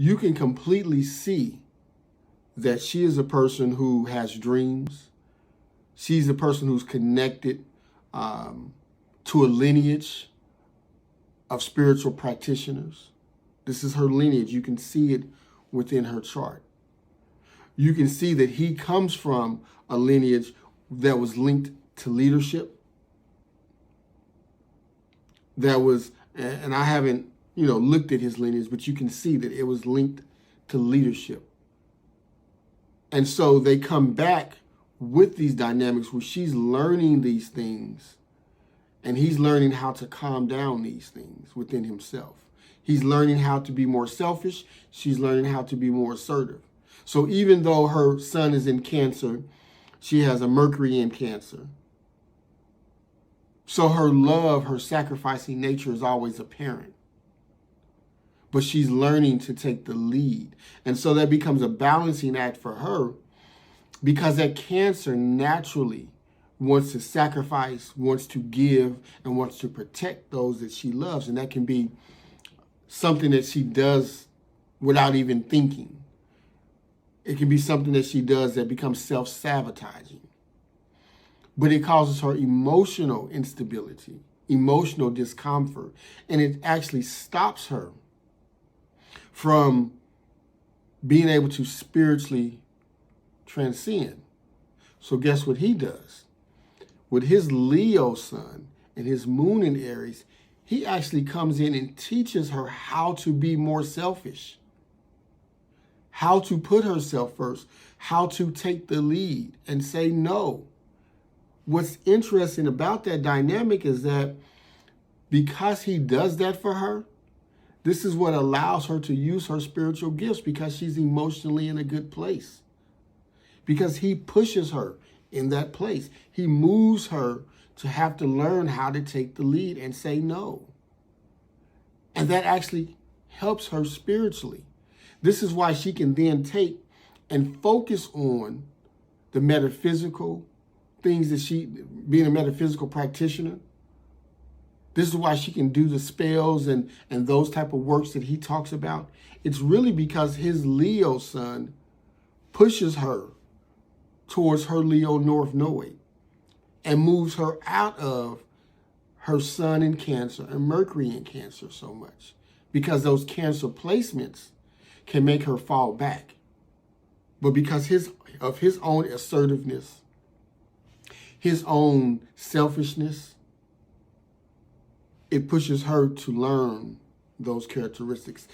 you can completely see that she is a person who has dreams. She's a person who's connected to a lineage of spiritual practitioners. This is her lineage. You can see it within her chart. You can see that he comes from a lineage that was linked to leadership. That was, and I haven't, looked at his lineage, but you can see that it was linked to leadership. And so they come back with these dynamics where she's learning these things and he's learning how to calm down these things within himself. He's learning how to be more selfish. She's learning how to be more assertive. So even though her sun is in Cancer, she has a Mercury in Cancer. So her love, her sacrificing nature is always apparent. But she's learning to take the lead. And so that becomes a balancing act for her, because that Cancer naturally wants to sacrifice, wants to give, and wants to protect those that she loves. And that can be something that she does without even thinking. It can be something that she does that becomes self-sabotaging. But it causes her emotional instability, emotional discomfort, and it actually stops her from being able to spiritually transcend. So guess what he does? With his Leo sun and his moon in Aries, he actually comes in and teaches her how to be more selfish, how to put herself first, how to take the lead and say no. What's interesting about that dynamic is that because he does that for her, this is what allows her to use her spiritual gifts, because she's emotionally in a good place. Because he pushes her in that place. He moves her to have to learn how to take the lead and say no. And that actually helps her spiritually. This is why she can then take and focus on the metaphysical things that being a metaphysical practitioner. This is why she can do the spells and those type of works that he talks about. It's really because his Leo sun pushes her towards her Leo North Node and moves her out of her sun in Cancer and Mercury in Cancer so much, because those Cancer placements can make her fall back. But because of his own assertiveness, his own selfishness, it pushes her to learn those characteristics.